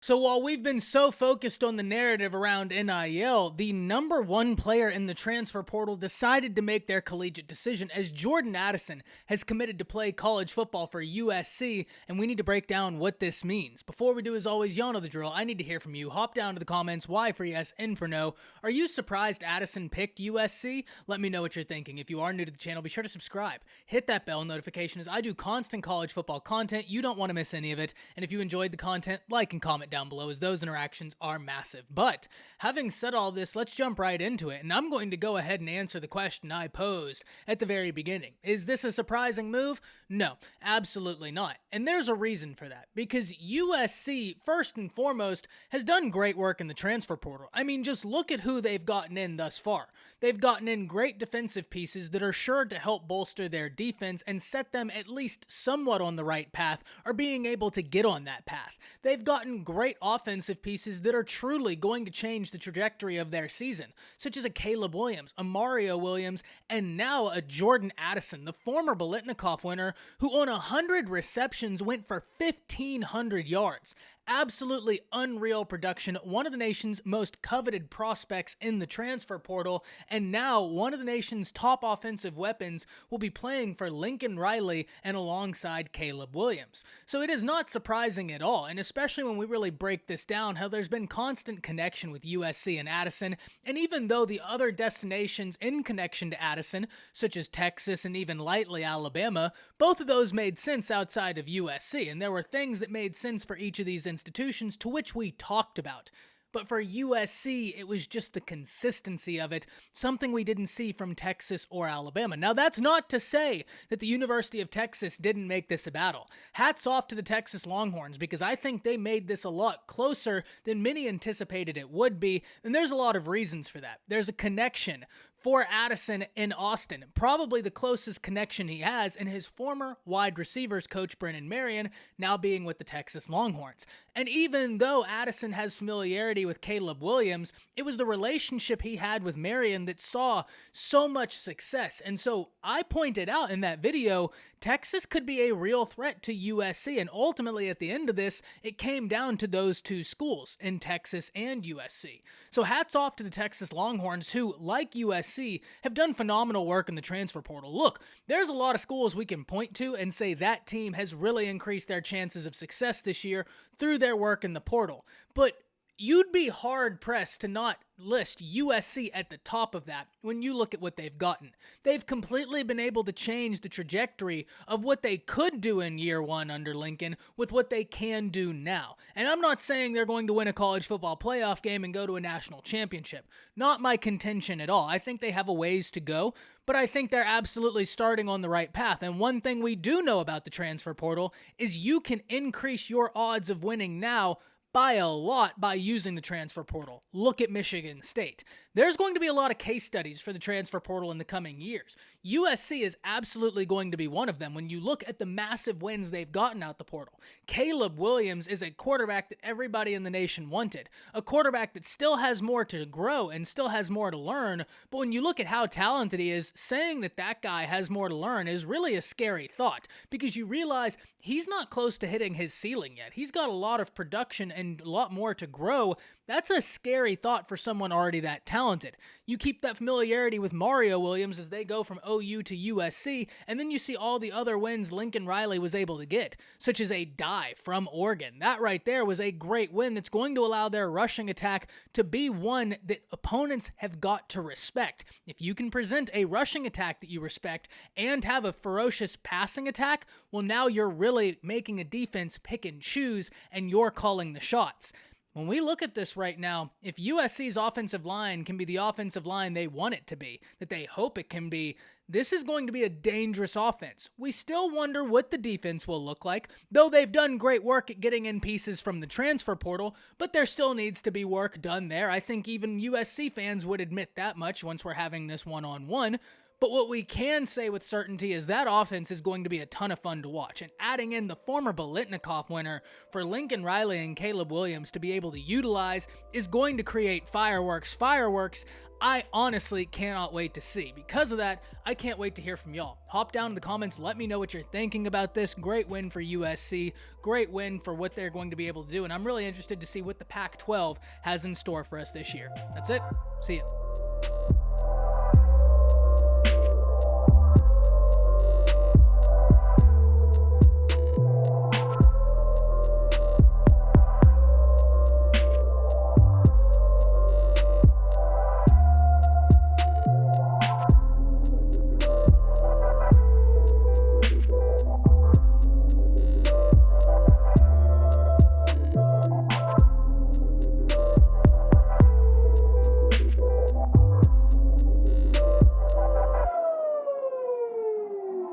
So while we've been so focused on the narrative around NIL, the number one player in the transfer portal decided to make their collegiate decision as Jordan Addison has committed to play college football for USC, and we need to break down what this means. Before we do, as always, y'all know the drill. I need to hear from you. Hop down to the comments, Y for yes, N for no. Are you surprised Addison picked USC? Let me know what you're thinking. If you are new to the channel, be sure to subscribe. Hit that bell notification as I do constant college football content. You don't want to miss any of it. And if you enjoyed the content, like and comment down below as those interactions are massive. But having said all this, let's jump right into it. And I'm going to go ahead and answer the question I posed at the very beginning. Is this a surprising move? No, absolutely not. And there's a reason for that. Because USC, first and foremost, has done great work in the transfer portal. I mean, just look at who they've gotten in thus far. They've gotten in great defensive pieces that are sure to help bolster their defense and set them at least somewhat on the right path, or being able to get on that path. They've gotten great offensive pieces that are truly going to change the trajectory of their season, such as a Caleb Williams, a Mario Williams, and now a Jordan Addison, the former Biletnikoff winner, who on 100 receptions went for 1,500 yards. Absolutely unreal production, one of the nation's most coveted prospects in the transfer portal, and now one of the nation's top offensive weapons will be playing for Lincoln Riley and alongside Caleb Williams. So it is not surprising at all, and especially when we really break this down, how there's been constant connection with USC and Addison, and even though the other destinations in connection to Addison, such as Texas and even lightly Alabama, both of those made sense outside of USC, and there were things that made sense for each of these institutions to which we talked about. But for USC, it was just the consistency of it, something we didn't see from Texas or Alabama. Now, that's not to say that the University of Texas didn't make this a battle. Hats off to the Texas Longhorns, because I think they made this a lot closer than many anticipated it would be, and there's a lot of reasons for that. There's a connection for Addison in Austin, probably the closest connection he has, in his former wide receivers coach Brennan Marion, now being with the Texas Longhorns. And even though Addison has familiarity with Caleb Williams, it was the relationship he had with Marion that saw so much success. And so I pointed out in that video, Texas could be a real threat to USC, and ultimately at the end of this, it came down to those two schools in Texas and USC. So hats off to the Texas Longhorns, who, like USC, have done phenomenal work in the transfer portal. Look, there's a lot of schools we can point to and say that team has really increased their chances of success this year through their work in the portal. But you'd be hard-pressed to not list USC at the top of that when you look at what they've gotten. They've completely been able to change the trajectory of what they could do in year one under Lincoln with what they can do now. And I'm not saying they're going to win a college football playoff game and go to a national championship. Not my contention at all. I think they have a ways to go, but I think they're absolutely starting on the right path. And one thing we do know about the transfer portal is you can increase your odds of winning now by a lot by using the transfer portal. Look at Michigan State. There's going to be a lot of case studies for the transfer portal in the coming years. USC is absolutely going to be one of them when you look at the massive wins they've gotten out the portal. Caleb Williams is a quarterback that everybody in the nation wanted. A quarterback that still has more to grow and still has more to learn, but when you look at how talented he is, saying that that guy has more to learn is really a scary thought, because you realize he's not close to hitting his ceiling yet. He's got a lot of production and a lot more to grow. That's a scary thought for someone already that talented. You keep that familiarity with Mario Williams as they go from OU to USC, and then you see all the other wins Lincoln Riley was able to get, such as a dive from Oregon. That right there was a great win that's going to allow their rushing attack to be one that opponents have got to respect. If you can present a rushing attack that you respect and have a ferocious passing attack, well, now you're really making a defense pick and choose, and you're calling the shots. When we look at this right now, if USC's offensive line can be the offensive line they want it to be, that they hope it can be, this is going to be a dangerous offense. We still wonder what the defense will look like, though they've done great work at getting in pieces from the transfer portal, but there still needs to be work done there. I think even USC fans would admit that much once we're having this one-on-one. But what we can say with certainty is that offense is going to be a ton of fun to watch. And adding in the former Biletnikoff winner for Lincoln Riley and Caleb Williams to be able to utilize is going to create fireworks. Fireworks I honestly cannot wait to see. Because of that, I can't wait to hear from y'all. Hop down in the comments, let me know what you're thinking about this. Great win for USC, great win for what they're going to be able to do, and I'm really interested to see what the Pac-12 has in store for us this year. That's it. See ya.